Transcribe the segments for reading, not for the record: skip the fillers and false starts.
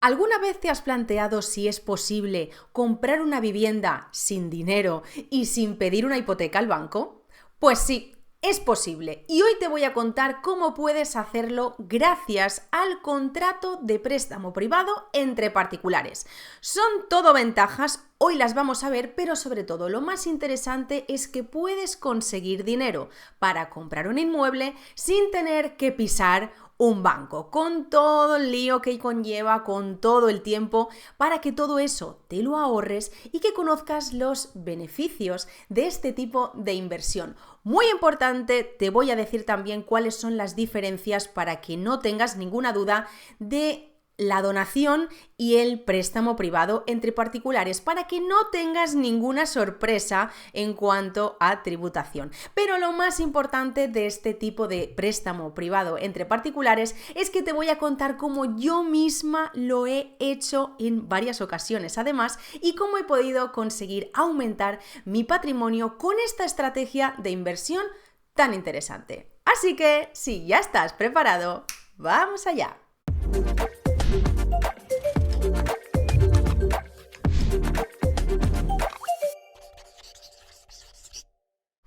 ¿Alguna vez te has planteado si es posible comprar una vivienda sin dinero y sin pedir una hipoteca al banco? Pues sí, es posible y hoy te voy a contar cómo puedes hacerlo gracias al contrato de préstamo privado entre particulares. Son todo ventajas, hoy las vamos a ver, pero sobre todo lo más interesante es que puedes conseguir dinero para comprar un inmueble sin tener que pisar un banco, con todo el lío que conlleva, con todo el tiempo, para que todo eso te lo ahorres y que conozcas los beneficios de este tipo de inversión. Muy importante, te voy a decir también cuáles son las diferencias para que no tengas ninguna duda de la donación y el préstamo privado entre particulares para que no tengas ninguna sorpresa en cuanto a tributación. Pero lo más importante de este tipo de préstamo privado entre particulares es que te voy a contar cómo yo misma lo he hecho en varias ocasiones, además, y cómo he podido conseguir aumentar mi patrimonio con esta estrategia de inversión tan interesante. Así que, si ya estás preparado, ¡vamos allá!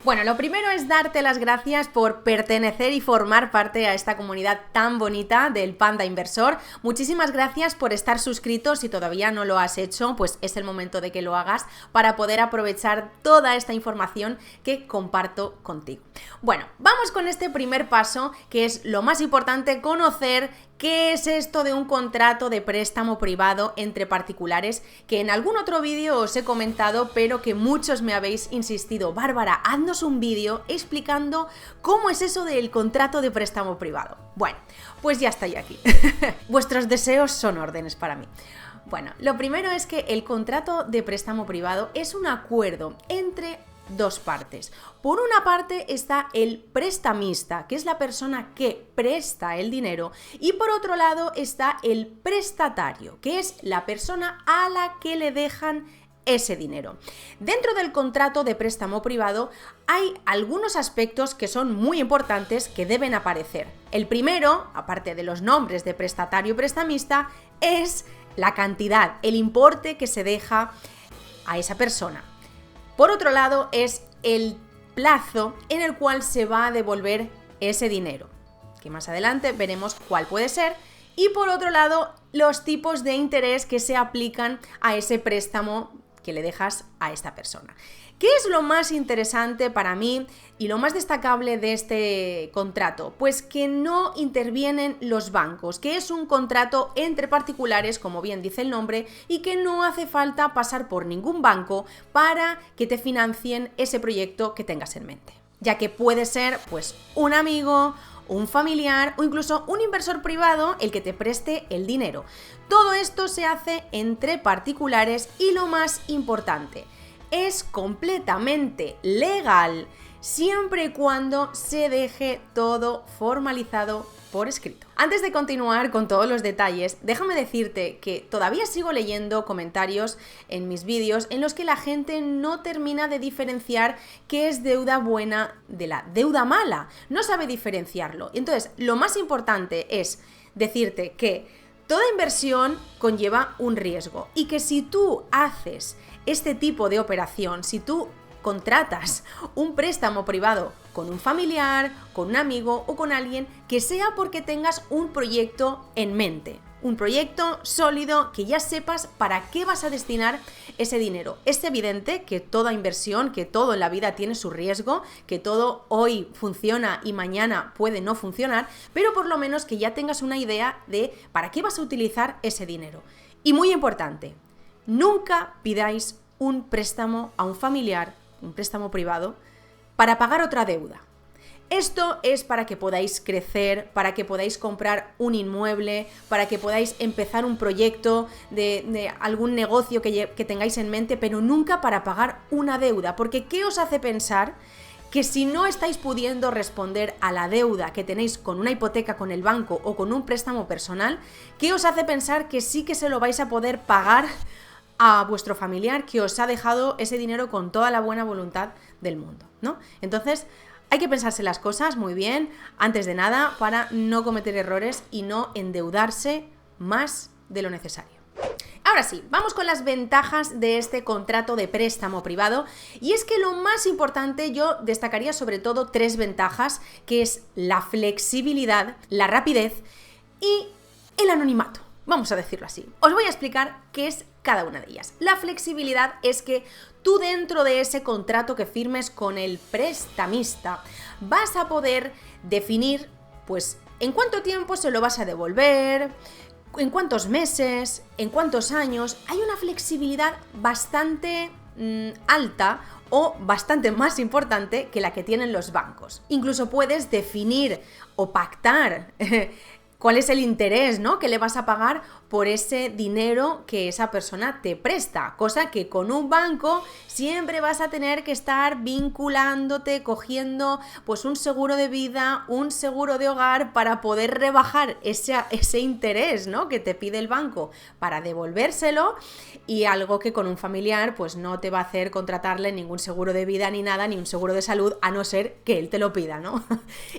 Bueno, lo primero es darte las gracias por pertenecer y formar parte a esta comunidad tan bonita del Panda Inversor. Muchísimas gracias por estar suscrito. Si todavía no lo has hecho, pues es el momento de que lo hagas para poder aprovechar toda esta información que comparto contigo. Bueno, vamos con este primer paso, que es lo más importante: conocer ¿qué es esto de un contrato de préstamo privado entre particulares? Que en algún otro vídeo os he comentado, pero que muchos me habéis insistido: Bárbara, haznos un vídeo explicando cómo es eso del contrato de préstamo privado. Bueno, pues ya estoy aquí. Vuestros deseos son órdenes para mí. Bueno, lo primero es que el contrato de préstamo privado es un acuerdo entre dos partes. Por una parte está el prestamista, que es la persona que presta el dinero, y por otro lado está el prestatario, que es la persona a la que le dejan ese dinero. Dentro del contrato de préstamo privado hay algunos aspectos que son muy importantes que deben aparecer. El primero, aparte de los nombres de prestatario y prestamista, es la cantidad, el importe que se deja a esa persona. Por otro lado, es el plazo en el cual se va a devolver ese dinero, que más adelante veremos cuál puede ser. Y por otro lado, los tipos de interés que se aplican a ese préstamo que le dejas a esta persona. ¿Qué es lo más interesante para mí y lo más destacable de este contrato? Pues que no intervienen los bancos, que es un contrato entre particulares, como bien dice el nombre, y que no hace falta pasar por ningún banco para que te financien ese proyecto que tengas en mente, ya que puede ser pues un amigo, un familiar o incluso un inversor privado el que te preste el dinero. Todo esto se hace entre particulares y lo más importante, es completamente legal siempre y cuando se deje todo formalizado por escrito. Antes de continuar con todos los detalles, déjame decirte que todavía sigo leyendo comentarios en mis vídeos en los que la gente no termina de diferenciar qué es deuda buena de la deuda mala. No sabe diferenciarlo. Entonces, lo más importante es decirte que toda inversión conlleva un riesgo y que si tú haces este tipo de operación, si tú contratas un préstamo privado con un familiar, con un amigo o con alguien, que sea porque tengas un proyecto en mente, un proyecto sólido, que ya sepas para qué vas a destinar ese dinero. Es evidente que toda inversión, que todo en la vida tiene su riesgo, que todo hoy funciona y mañana puede no funcionar, pero por lo menos que ya tengas una idea de para qué vas a utilizar ese dinero. Y muy importante, nunca pidáis un préstamo a un familiar, un préstamo privado, para pagar otra deuda. Esto es para que podáis crecer, para que podáis comprar un inmueble, para que podáis empezar un proyecto de algún negocio que tengáis en mente, pero nunca para pagar una deuda. Porque ¿qué os hace pensar que si no estáis pudiendo responder a la deuda que tenéis con una hipoteca con el banco o con un préstamo personal, qué os hace pensar que sí que se lo vais a poder pagar a vuestro familiar que os ha dejado ese dinero con toda la buena voluntad del mundo, ¿no? Entonces, hay que pensarse las cosas muy bien antes de nada para no cometer errores y no endeudarse más de lo necesario. Ahora sí, vamos con las ventajas de este contrato de préstamo privado, y es que lo más importante, yo destacaría sobre todo 3 ventajas, que es la flexibilidad, la rapidez y el anonimato, vamos a decirlo así. Os voy a explicar qué es cada una de ellas. La flexibilidad es que tú dentro de ese contrato que firmes con el prestamista vas a poder definir, pues, en cuánto tiempo se lo vas a devolver, en cuántos meses, en cuántos años. Hay una flexibilidad bastante alta o bastante más importante que la que tienen los bancos. Incluso puedes definir o pactar cuál es el interés, ¿no?, que le vas a pagar por ese dinero que esa persona te presta, cosa que con un banco siempre vas a tener que estar vinculándote, cogiendo pues un seguro de vida, un seguro de hogar para poder rebajar ese interés, ¿no?, que te pide el banco para devolvérselo, y algo que con un familiar pues no te va a hacer contratarle ningún seguro de vida ni nada, ni un seguro de salud, a no ser que él te lo pida, ¿no?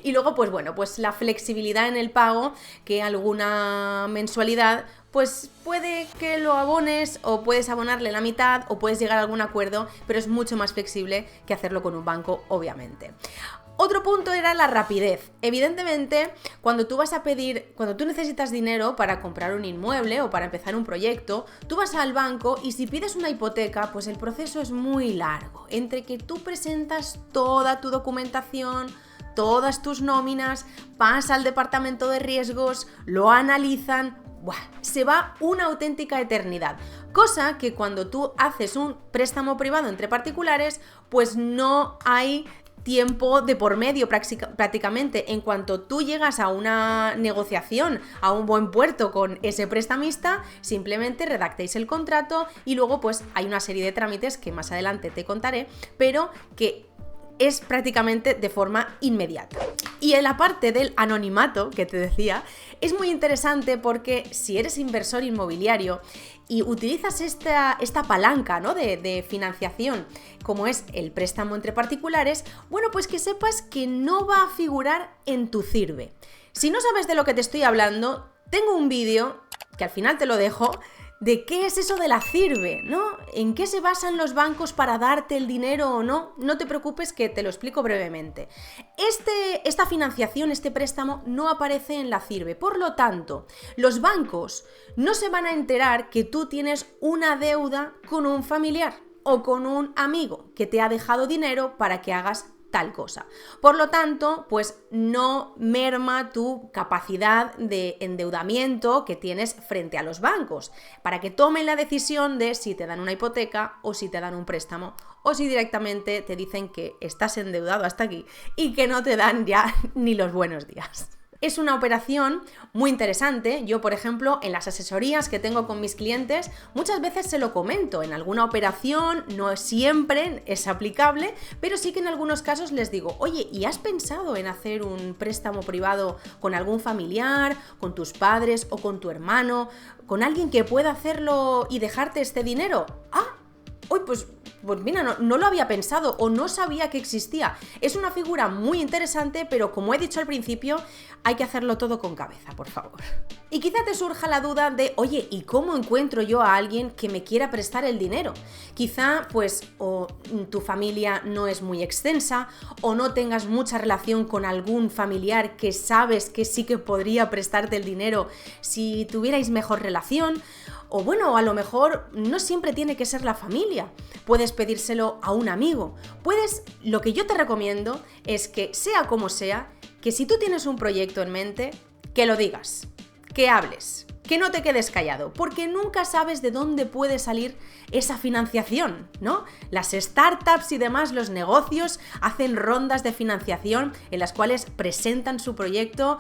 Y luego pues bueno, pues la flexibilidad en el pago, que alguna mensualidad pues puede que lo abones o puedes abonarle la mitad o puedes llegar a algún acuerdo, pero es mucho más flexible que hacerlo con un banco, obviamente. Otro punto era la rapidez. Evidentemente, cuando tú necesitas dinero para comprar un inmueble o para empezar un proyecto, tú vas al banco y si pides una hipoteca, pues el proceso es muy largo. Entre que tú presentas toda tu documentación, todas tus nóminas, pasa al departamento de riesgos, lo analizan, se va una auténtica eternidad. Cosa que cuando tú haces un préstamo privado entre particulares, pues no hay tiempo de por medio prácticamente. En cuanto tú llegas a una negociación, a un buen puerto con ese prestamista, simplemente redactéis el contrato y luego pues hay una serie de trámites que más adelante te contaré, pero que es prácticamente de forma inmediata. Y en la parte del anonimato que te decía, es muy interesante porque si eres inversor inmobiliario y utilizas esta palanca, ¿no?, de financiación, como es el préstamo entre particulares, bueno, pues que sepas que no va a figurar en tu CIRBE. Si no sabes de lo que te estoy hablando, tengo un vídeo, que al final te lo dejo, de qué es eso de la CIRBE, ¿no? ¿En qué se basan los bancos para darte el dinero o no? No te preocupes, que te lo explico brevemente. Esta financiación, este préstamo, no aparece en la CIRBE. Por lo tanto, los bancos no se van a enterar que tú tienes una deuda con un familiar o con un amigo que te ha dejado dinero para que hagas tal cosa. Por lo tanto, pues no merma tu capacidad de endeudamiento que tienes frente a los bancos, para que tomen la decisión de si te dan una hipoteca o si te dan un préstamo, o si directamente te dicen que estás endeudado hasta aquí y que no te dan ya ni los buenos días. Es una operación muy interesante. Yo, por ejemplo, en las asesorías que tengo con mis clientes, muchas veces se lo comento. En alguna operación no siempre es aplicable, pero sí que en algunos casos les digo: oye, ¿y has pensado en hacer un préstamo privado con algún familiar, con tus padres o con tu hermano, con alguien que pueda hacerlo y dejarte este dinero? Pues mira, no lo había pensado o no sabía que existía. Es una figura muy interesante, pero como he dicho al principio, hay que hacerlo todo con cabeza, por favor. Y quizá te surja la duda de: oye, ¿y cómo encuentro yo a alguien que me quiera prestar el dinero? Quizá, pues, o tu familia no es muy extensa, o no tengas mucha relación con algún familiar que sabes que sí que podría prestarte el dinero si tuvierais mejor relación. O bueno, a lo mejor no siempre tiene que ser la familia. Puedes pedírselo a un amigo. Lo que yo te recomiendo es que, sea como sea, que si tú tienes un proyecto en mente, que lo digas, que hables, que no te quedes callado, porque nunca sabes de dónde puede salir esa financiación, ¿no? Las startups y demás, los negocios, hacen rondas de financiación en las cuales presentan su proyecto,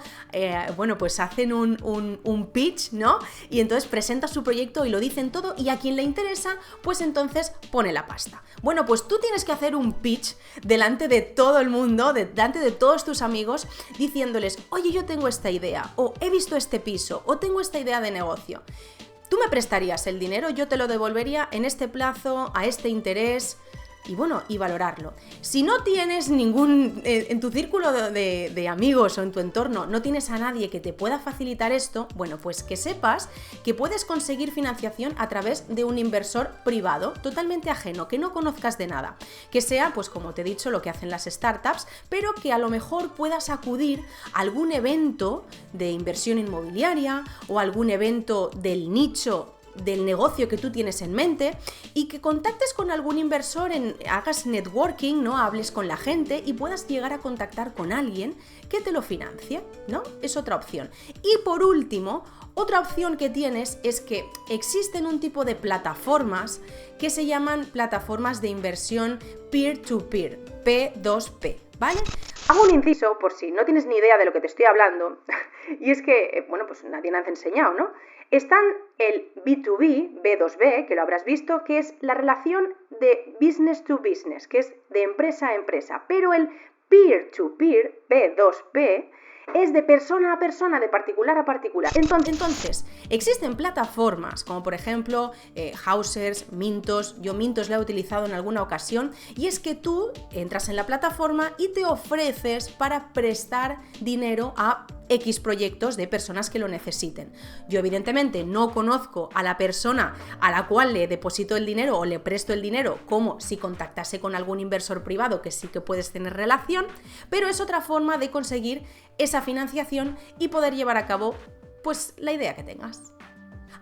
pues hacen un pitch, ¿no? Y entonces presentan su proyecto y lo dicen todo, y a quien le interesa, pues entonces pone la pasta. Bueno, pues tú tienes que hacer un pitch delante de todo el mundo, delante de todos tus amigos, diciéndoles: oye, yo tengo esta idea, o he visto este piso, o tengo esta idea de negocio. ¿Tú me prestarías el dinero? Yo te lo devolvería en este plazo, a este interés. y valorarlo. Si no tienes ningún, en tu círculo de amigos o en tu entorno, no tienes a nadie que te pueda facilitar esto, bueno, pues que sepas que puedes conseguir financiación a través de un inversor privado, totalmente ajeno, que no conozcas de nada, que sea, pues como te he dicho, lo que hacen las startups, pero que a lo mejor puedas acudir a algún evento de inversión inmobiliaria o algún evento del nicho del negocio que tú tienes en mente y que contactes con algún inversor, hagas networking, ¿no? Hables con la gente y puedas llegar a contactar con alguien que te lo financie, ¿no? Es otra opción. Y por último, otra opción que tienes es que existen un tipo de plataformas que se llaman plataformas de inversión peer-to-peer, P2P, ¿vale? Hago un inciso por si no tienes ni idea de lo que te estoy hablando, y es que, bueno, pues nadie nos ha enseñado, ¿no? Están el B2B, B2B, que lo habrás visto, que es la relación de business to business, que es de empresa a empresa, pero el peer-to-peer, P2P, es de persona a persona, de particular a particular. Entonces, existen plataformas como por ejemplo Housers, Mintos. Yo Mintos la he utilizado en alguna ocasión, y es que tú entras en la plataforma y te ofreces para prestar dinero a X proyectos de personas que lo necesiten. Yo evidentemente no conozco a la persona a la cual le deposito el dinero o le presto el dinero, como si contactase con algún inversor privado, que sí que puedes tener relación, pero es otra forma de conseguir esa financiación y poder llevar a cabo, pues, la idea que tengas.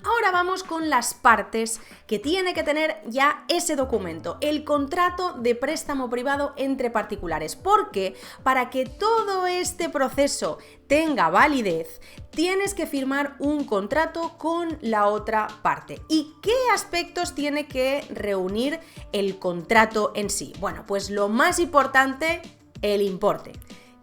Ahora vamos con las partes que tiene que tener ya ese documento, el contrato de préstamo privado entre particulares, porque para que todo este proceso tenga validez, tienes que firmar un contrato con la otra parte. ¿Y qué aspectos tiene que reunir el contrato en sí? Bueno, pues lo más importante, el importe.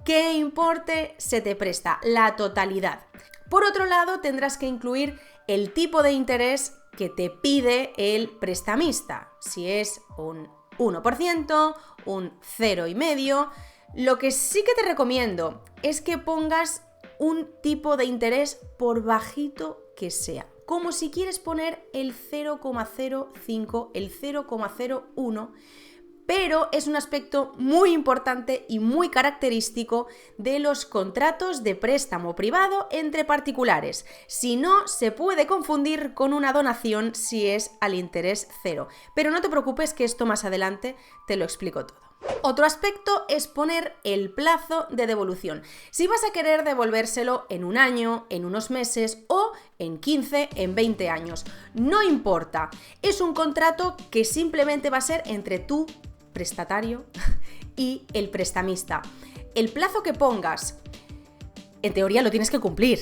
¿Qué importe se te presta? La totalidad. Por otro lado, tendrás que incluir el tipo de interés que te pide el prestamista, si es un 1%, un 0,5%. Lo que sí que te recomiendo es que pongas un tipo de interés por bajito que sea, como si quieres poner el 0,05, el 0,01%, pero es un aspecto muy importante y muy característico de los contratos de préstamo privado entre particulares. Si no, se puede confundir con una donación si es al interés cero. Pero no te preocupes, que esto más adelante te lo explico todo. Otro aspecto es poner el plazo de devolución. Si vas a querer devolvérselo en un año, en unos meses o en 15, en 20 años. No importa. Es un contrato que simplemente va a ser entre tú, prestatario, y el prestamista. El plazo que pongas, en teoría lo tienes que cumplir.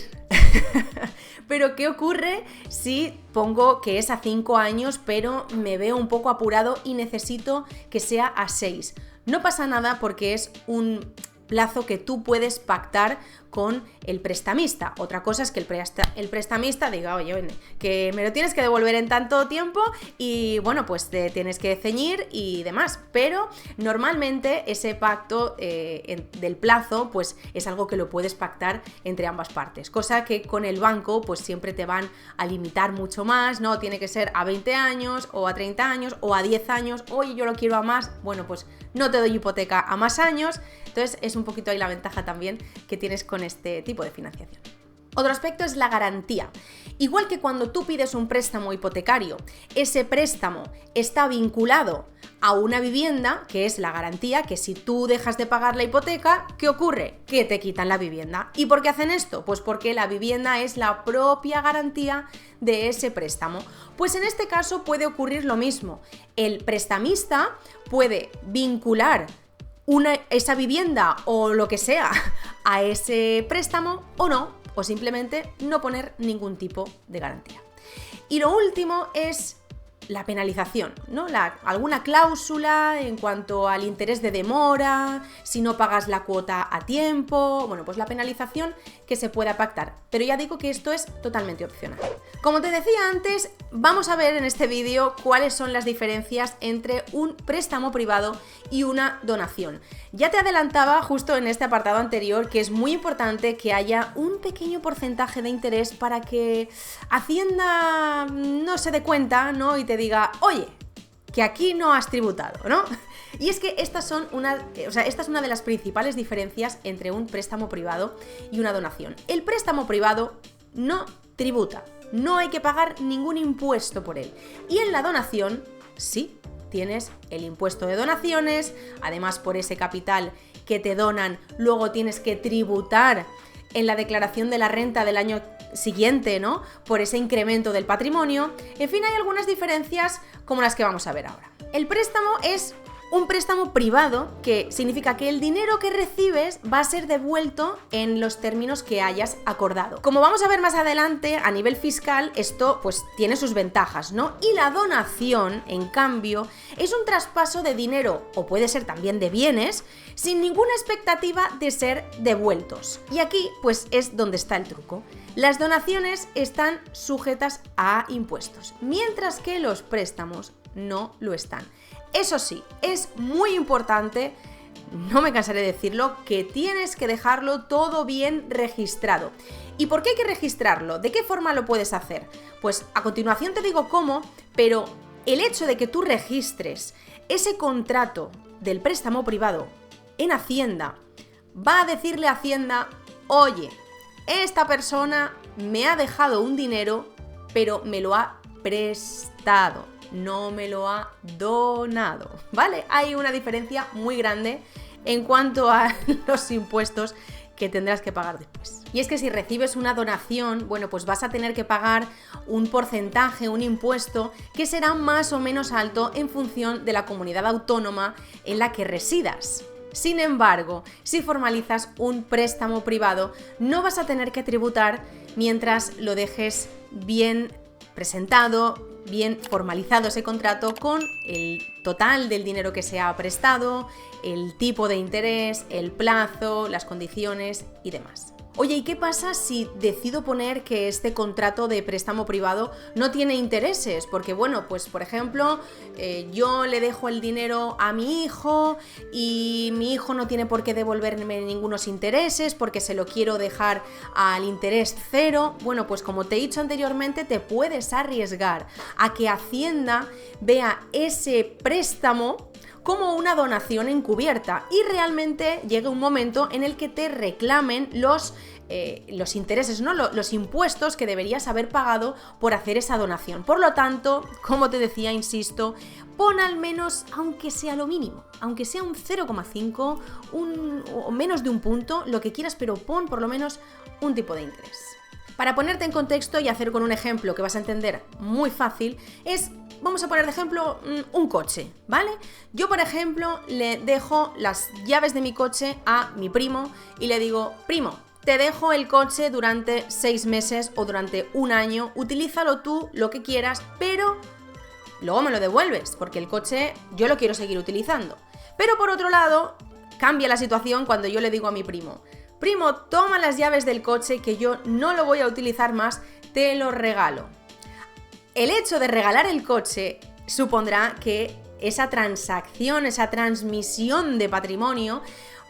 Pero ¿qué ocurre si pongo que es a 5 años, pero me veo un poco apurado y necesito que sea a 6? No pasa nada, porque es un plazo que tú puedes pactar con el prestamista. Otra cosa es que el prestamista diga, oye, que me lo tienes que devolver en tanto tiempo y bueno, pues te tienes que ceñir y demás. Pero normalmente ese pacto del plazo, pues es algo que lo puedes pactar entre ambas partes. Cosa que con el banco, pues siempre te van a limitar mucho más, ¿no? Tiene que ser a 20 años o a 30 años o a 10 años. Oye, yo lo quiero a más. Bueno, pues no te doy hipoteca a más años. Entonces es un poquito ahí la ventaja también que tienes con este tipo de financiación. Otro aspecto es la garantía. Igual que cuando tú pides un préstamo hipotecario, ese préstamo está vinculado a una vivienda, que es la garantía, que si tú dejas de pagar la hipoteca, ¿qué ocurre? Que te quitan la vivienda. ¿Y por qué hacen esto? Pues porque la vivienda es la propia garantía de ese préstamo. Pues en este caso puede ocurrir lo mismo. El prestamista puede vincular esa vivienda o lo que sea a ese préstamo o no, o simplemente no poner ningún tipo de garantía. Y lo último es la penalización, ¿no? Alguna cláusula en cuanto al interés de demora, si no pagas la cuota a tiempo, bueno, pues la penalización que se pueda pactar. Pero ya digo que esto es totalmente opcional. Como te decía antes, vamos a ver en este vídeo cuáles son las diferencias entre un préstamo privado y una donación. Ya te adelantaba justo en este apartado anterior que es muy importante que haya un pequeño porcentaje de interés para que Hacienda no se dé cuenta, ¿no? Y te diga, oye, que aquí no has tributado, ¿no? Y es que esta es una de las principales diferencias entre un préstamo privado y una donación. El préstamo privado no tributa, no hay que pagar ningún impuesto por él. Y en la donación, sí, tienes el impuesto de donaciones, además por ese capital que te donan, luego tienes que tributar en la declaración de la renta del año siguiente, ¿no? Por ese incremento del patrimonio. En fin, hay algunas diferencias como las que vamos a ver ahora. El préstamo es un préstamo privado, que significa que el dinero que recibes va a ser devuelto en los términos que hayas acordado. Como vamos a ver más adelante, a nivel fiscal, esto pues tiene sus ventajas, ¿no? Y la donación, en cambio, es un traspaso de dinero, o puede ser también de bienes, sin ninguna expectativa de ser devueltos. Y aquí, pues, es donde está el truco. Las donaciones están sujetas a impuestos, mientras que los préstamos no lo están. Eso sí, es muy importante, no me cansaré de decirlo, que tienes que dejarlo todo bien registrado. ¿Y por qué hay que registrarlo? ¿De qué forma lo puedes hacer? Pues a continuación te digo cómo, pero el hecho de que tú registres ese contrato del préstamo privado en Hacienda va a decirle a Hacienda: oye, esta persona me ha dejado un dinero, pero me lo ha prestado, no me lo ha donado, ¿vale? Hay una diferencia muy grande en cuanto a los impuestos que tendrás que pagar después. Y es que si recibes una donación, bueno, pues vas a tener que pagar un porcentaje, un impuesto, que será más o menos alto en función de la comunidad autónoma en la que residas. Sin embargo, si formalizas un préstamo privado, no vas a tener que tributar mientras lo dejes bien presentado, bien formalizado ese contrato con el total del dinero que se ha prestado, el tipo de interés, el plazo, las condiciones y demás. Oye, ¿y qué pasa si decido poner que este contrato de préstamo privado no tiene intereses? Porque, bueno, pues por ejemplo, yo le dejo el dinero a mi hijo y mi hijo no tiene por qué devolverme ningunos intereses porque se lo quiero dejar al interés cero. Bueno, pues como te he dicho anteriormente, te puedes arriesgar a que Hacienda vea ese préstamo como una donación encubierta y realmente llegue un momento en el que te reclamen los intereses, ¿no? Los impuestos que deberías haber pagado por hacer esa donación. Por lo tanto, como te decía, insisto, pon al menos, aunque sea lo mínimo, aunque sea un 0,5 o menos de un punto, lo que quieras, pero pon por lo menos un tipo de interés. Para ponerte en contexto y hacer con un ejemplo que vas a entender muy fácil, vamos a poner de ejemplo un coche, ¿vale? Yo, por ejemplo, le dejo las llaves de mi coche a mi primo y le digo: primo, te dejo el coche durante 6 meses o durante un año, utilízalo tú lo que quieras, pero luego me lo devuelves, porque el coche yo lo quiero seguir utilizando. Pero por otro lado, cambia la situación cuando yo le digo a mi primo: primo, toma las llaves del coche que yo no lo voy a utilizar más, te lo regalo. El hecho de regalar el coche supondrá que esa transacción, esa transmisión de patrimonio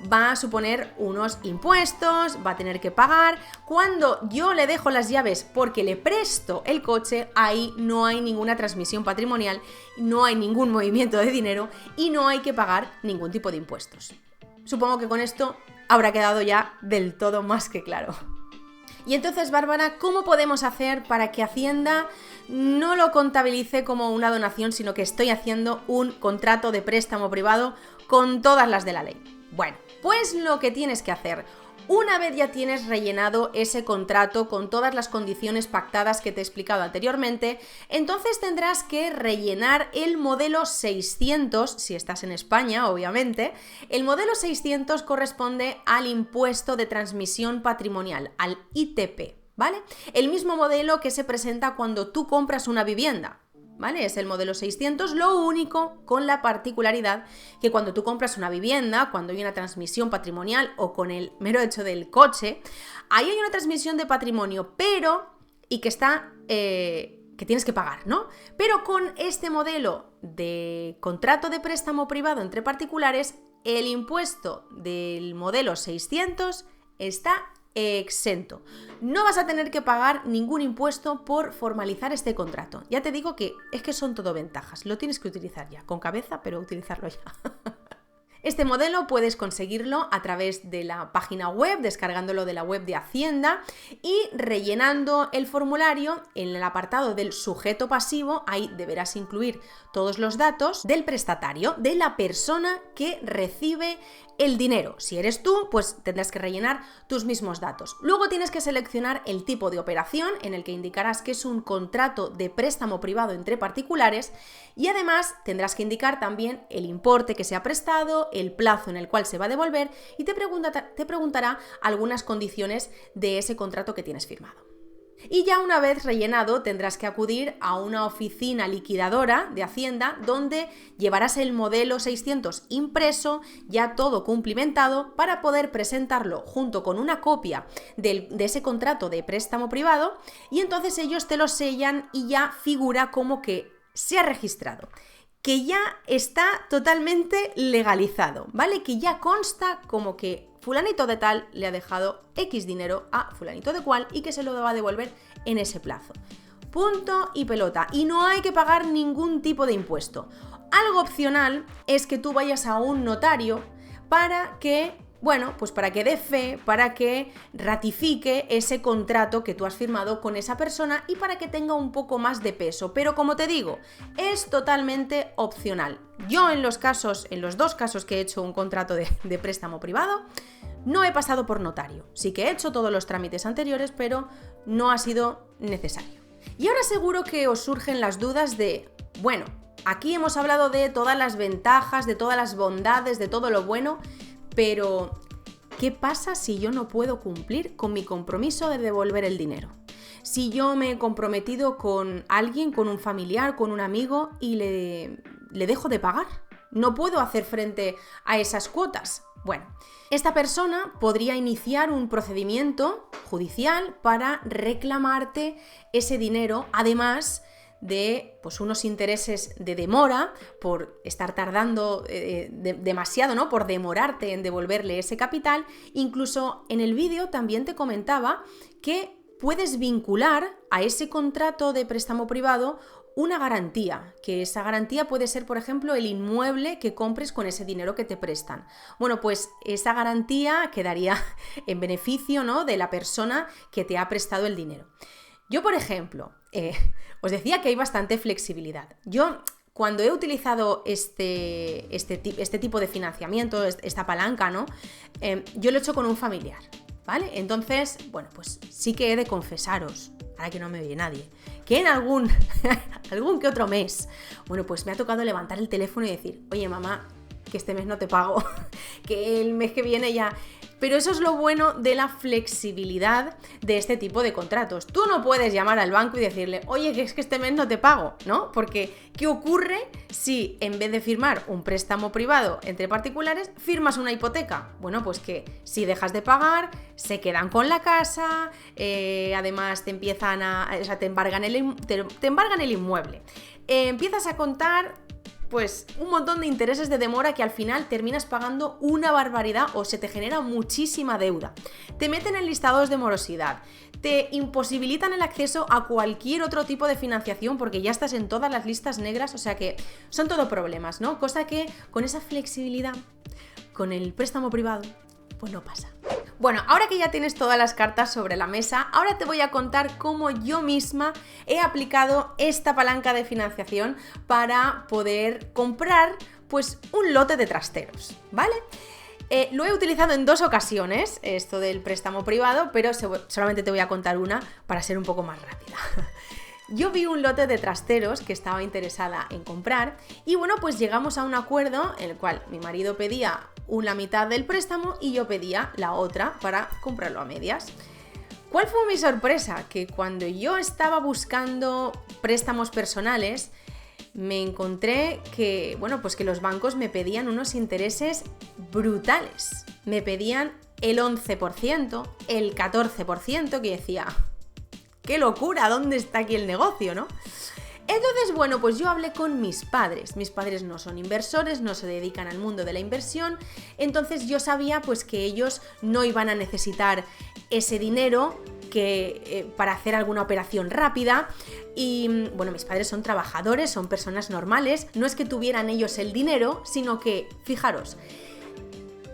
va a suponer unos impuestos, va a tener que pagar. Cuando yo le dejo las llaves porque le presto el coche, ahí no hay ninguna transmisión patrimonial, no hay ningún movimiento de dinero y no hay que pagar ningún tipo de impuestos. Supongo que con esto habrá quedado ya del todo más que claro. Y entonces, Bárbara, ¿cómo podemos hacer para que Hacienda no lo contabilice como una donación, sino que estoy haciendo un contrato de préstamo privado con todas las de la ley? Bueno, pues lo que tienes que hacer, una vez ya tienes rellenado ese contrato con todas las condiciones pactadas que te he explicado anteriormente, entonces tendrás que rellenar el modelo 600, si estás en España, obviamente. El modelo 600 corresponde al impuesto de transmisión patrimonial, al ITP, ¿vale? El mismo modelo que se presenta cuando tú compras una vivienda, ¿vale? Es el modelo 600, lo único con la particularidad que cuando tú compras una vivienda, cuando hay una transmisión patrimonial o con el mero hecho del coche, ahí hay una transmisión de patrimonio, que tienes que pagar, ¿no? Pero con este modelo de contrato de préstamo privado entre particulares, el impuesto del modelo 600 está exento. No vas a tener que pagar ningún impuesto por formalizar este contrato. Ya te digo que es que son todo ventajas. Lo tienes que utilizar ya, con cabeza, pero utilizarlo ya. Este modelo puedes conseguirlo a través de la página web, descargándolo de la web de Hacienda y rellenando el formulario en el apartado del sujeto pasivo. Ahí deberás incluir todos los datos del prestatario, de la persona que recibe el dinero. Si eres tú, pues tendrás que rellenar tus mismos datos. Luego tienes que seleccionar el tipo de operación, en el que indicarás que es un contrato de préstamo privado entre particulares, y además tendrás que indicar también el importe que se ha prestado, el plazo en el cual se va a devolver, y te preguntará algunas condiciones de ese contrato que tienes firmado. Y ya una vez rellenado tendrás que acudir a una oficina liquidadora de Hacienda donde llevarás el modelo 600 impreso, ya todo cumplimentado, para poder presentarlo junto con una copia de ese contrato de préstamo privado, y entonces ellos te lo sellan y ya figura como que se ha registrado, que ya está totalmente legalizado, ¿vale? Que ya consta como que fulanito de tal le ha dejado X dinero a fulanito de cual y que se lo va a devolver en ese plazo. Punto y pelota. Y no hay que pagar ningún tipo de impuesto. Algo opcional es que tú vayas a un notario para que, pues para que dé fe, para que ratifique ese contrato que tú has firmado con esa persona y para que tenga un poco más de peso. Pero como te digo, es totalmente opcional. Yo en los dos casos que he hecho un contrato de préstamo privado, no he pasado por notario. Sí que he hecho todos los trámites anteriores, pero no ha sido necesario. Y ahora seguro que os surgen las dudas de, aquí hemos hablado de todas las ventajas, de todas las bondades, de todo lo bueno, pero ¿qué pasa si yo no puedo cumplir con mi compromiso de devolver el dinero? Si yo me he comprometido con alguien, con un familiar, con un amigo y le dejo de pagar, no puedo hacer frente a esas cuotas. Esta persona podría iniciar un procedimiento judicial para reclamarte ese dinero, además de unos intereses de demora por estar tardando demasiado, ¿no? Por demorarte en devolverle ese capital. Incluso en el vídeo también te comentaba que puedes vincular a ese contrato de préstamo privado una garantía, que esa garantía puede ser, por ejemplo, el inmueble que compres con ese dinero que te prestan. Pues esa garantía quedaría en beneficio, ¿no?, de la persona que te ha prestado el dinero. Yo, por ejemplo, os decía que hay bastante flexibilidad. Yo, cuando he utilizado este tipo de financiamiento, esta palanca, ¿no?, yo lo he hecho con un familiar, ¿vale? Entonces, pues sí que he de confesaros, para que no me oye nadie, que en algún que otro mes, pues me ha tocado levantar el teléfono y decir, oye mamá, que este mes no te pago, que el mes que viene ya... Pero eso es lo bueno de la flexibilidad de este tipo de contratos. Tú no puedes llamar al banco y decirle, oye, que es que este mes no te pago, ¿no? Porque, ¿qué ocurre si en vez de firmar un préstamo privado entre particulares, firmas una hipoteca? Pues que si dejas de pagar, se quedan con la casa, además te embargan el inmueble. Empiezas a contar un montón de intereses de demora que al final terminas pagando una barbaridad o se te genera muchísima deuda. Te meten en listados de morosidad, te imposibilitan el acceso a cualquier otro tipo de financiación porque ya estás en todas las listas negras, o sea que son todo problemas, ¿no? Cosa que con esa flexibilidad, con el préstamo privado, no pasa. Ahora que ya tienes todas las cartas sobre la mesa, ahora te voy a contar cómo yo misma he aplicado esta palanca de financiación para poder comprar un lote de trasteros, ¿vale? Lo he utilizado en 2 ocasiones, esto del préstamo privado, pero solamente te voy a contar una para ser un poco más rápida. Yo vi un lote de trasteros que estaba interesada en comprar y llegamos a un acuerdo en el cual mi marido pedía la mitad del préstamo y yo pedía la otra para comprarlo a medias. ¿Cuál fue mi sorpresa? Que cuando yo estaba buscando préstamos personales me encontré que, que los bancos me pedían unos intereses brutales. Me pedían el 11%, el 14%, que decía... ¡Qué locura! ¿Dónde está aquí el negocio, no? Entonces, yo hablé con mis padres. Mis padres no son inversores, no se dedican al mundo de la inversión. Entonces yo sabía que ellos no iban a necesitar ese dinero para hacer alguna operación rápida. Y bueno, mis padres son trabajadores, son personas normales, no es que tuvieran ellos el dinero, sino que, fijaros,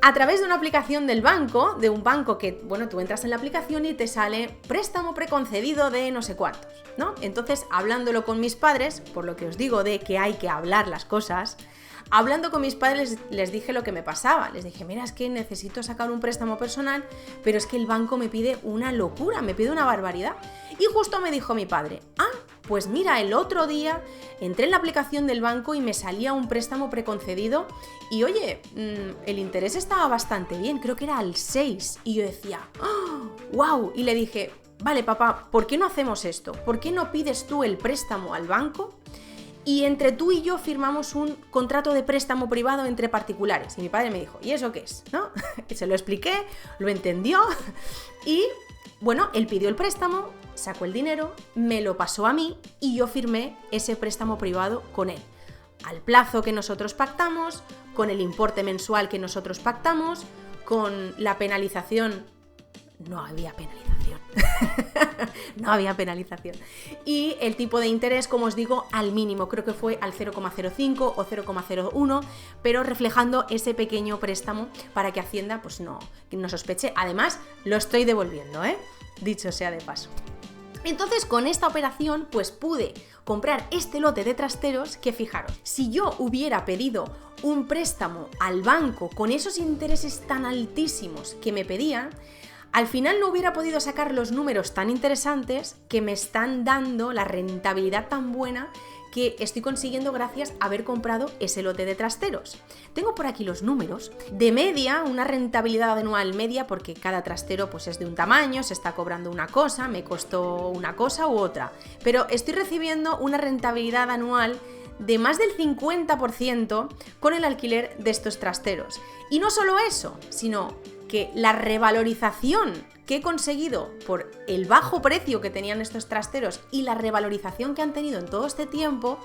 a través de una aplicación del banco, de un banco que, bueno, tú entras en la aplicación y te sale préstamo preconcedido de no sé cuántos, ¿no? Entonces, hablándolo con mis padres, por lo que os digo de que hay que hablar las cosas, hablando con mis padres les dije lo que me pasaba. Les dije, mira, es que necesito sacar un préstamo personal, pero es que el banco me pide una locura, me pide una barbaridad. Y justo me dijo mi padre, pues mira, el otro día entré en la aplicación del banco y me salía un préstamo preconcedido y oye, el interés estaba bastante bien, creo que era al 6. Y yo decía, ¡wow! Y le dije, vale papá, ¿por qué no hacemos esto? ¿Por qué no pides tú el préstamo al banco? Y entre tú y yo firmamos un contrato de préstamo privado entre particulares. Y mi padre me dijo, ¿y eso qué es? ¿No? Y se lo expliqué, lo entendió y, bueno, él pidió el préstamo, sacó el dinero, me lo pasó a mí y yo firmé ese préstamo privado con él. Al plazo que nosotros pactamos, con el importe mensual que nosotros pactamos, con la penalización. No había penalización. No había penalización. Y el tipo de interés, como os digo, al mínimo, creo que fue al 0,05 o 0,01, pero reflejando ese pequeño préstamo para que Hacienda pues no sospeche. Además, lo estoy devolviendo, dicho sea de paso. Entonces, con esta operación, pues pude comprar este lote de trasteros que, fijaros, si yo hubiera pedido un préstamo al banco con esos intereses tan altísimos que me pedían, al final no hubiera podido sacar los números tan interesantes que me están dando, la rentabilidad tan buena que estoy consiguiendo gracias a haber comprado ese lote de trasteros. Tengo por aquí los números. De media, una rentabilidad anual media, porque cada trastero pues es de un tamaño, se está cobrando una cosa, me costó una cosa u otra. Pero estoy recibiendo una rentabilidad anual de más del 50% con el alquiler de estos trasteros. Y no solo eso, sino que la revalorización que he conseguido por el bajo precio que tenían estos trasteros y la revalorización que han tenido en todo este tiempo,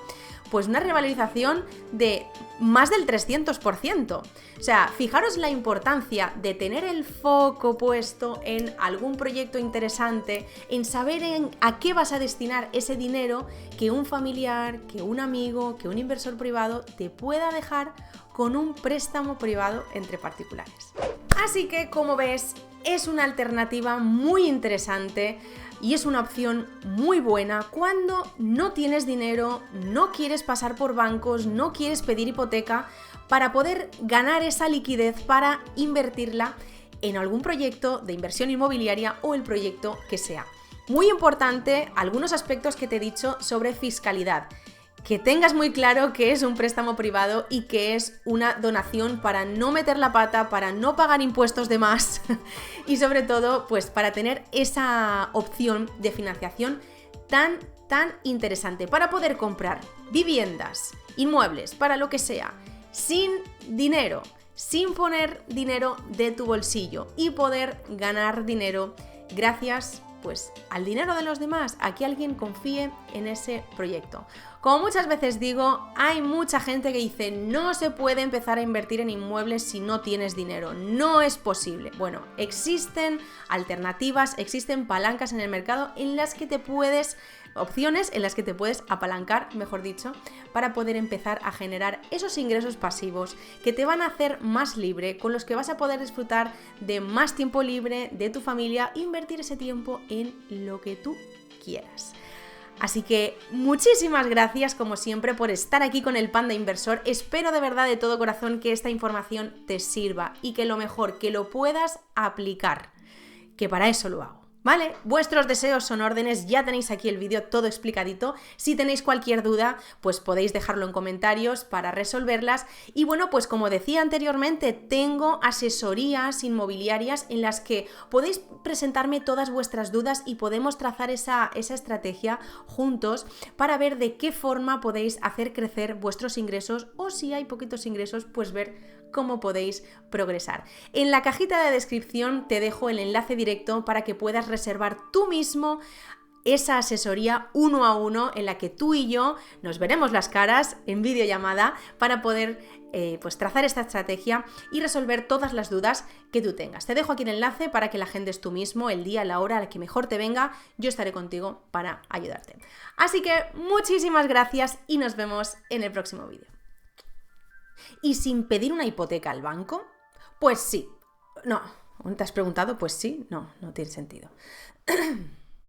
pues una revalorización de más del 300%. O sea, fijaros la importancia de tener el foco puesto en algún proyecto interesante, en saber a qué vas a destinar ese dinero que un familiar, que un amigo, que un inversor privado te pueda dejar con un préstamo privado entre particulares. Así que, como ves, es una alternativa muy interesante y es una opción muy buena cuando no tienes dinero, no quieres pasar por bancos, no quieres pedir hipoteca para poder ganar esa liquidez para invertirla en algún proyecto de inversión inmobiliaria o el proyecto que sea. Muy importante, algunos aspectos que te he dicho sobre fiscalidad. Que tengas muy claro que es un préstamo privado y que es una donación para no meter la pata, para no pagar impuestos de más y sobre todo pues para tener esa opción de financiación tan interesante para poder comprar viviendas, inmuebles, para lo que sea, sin dinero, sin poner dinero de tu bolsillo y poder ganar dinero gracias pues al dinero de los demás, a que alguien confíe en ese proyecto. Como muchas veces digo, hay mucha gente que dice no se puede empezar a invertir en inmuebles si no tienes dinero, no es posible. Bueno, existen alternativas, existen palancas en el mercado en las que te puedes, opciones en las que te puedes apalancar, mejor dicho, para poder empezar a generar esos ingresos pasivos que te van a hacer más libre, con los que vas a poder disfrutar de más tiempo libre, de tu familia, invertir ese tiempo en lo que tú quieras. Así que muchísimas gracias como siempre por estar aquí con el Panda Inversor. Espero de verdad de todo corazón que esta información te sirva y que lo mejor, que lo puedas aplicar, que para eso lo hago. ¿Vale? Vuestros deseos son órdenes, ya tenéis aquí el vídeo todo explicadito. Si tenéis cualquier duda, pues podéis dejarlo en comentarios para resolverlas. Y bueno, pues como decía anteriormente, tengo asesorías inmobiliarias en las que podéis presentarme todas vuestras dudas y podemos trazar esa estrategia juntos para ver de qué forma podéis hacer crecer vuestros ingresos o si hay poquitos ingresos, pues ver cómo podéis progresar. En la cajita de descripción te dejo el enlace directo para que puedas reservar tú mismo esa asesoría 1 a 1 en la que tú y yo nos veremos las caras en videollamada para poder pues trazar esta estrategia y resolver todas las dudas que tú tengas. Te dejo aquí el enlace para que la agendes tú mismo, el día, la hora a la que mejor te venga. Yo estaré contigo para ayudarte. Así que muchísimas gracias y nos vemos en el próximo vídeo. ¿Y sin pedir una hipoteca al banco? Pues sí. No, ¿te has preguntado? Pues sí. No, no tiene sentido.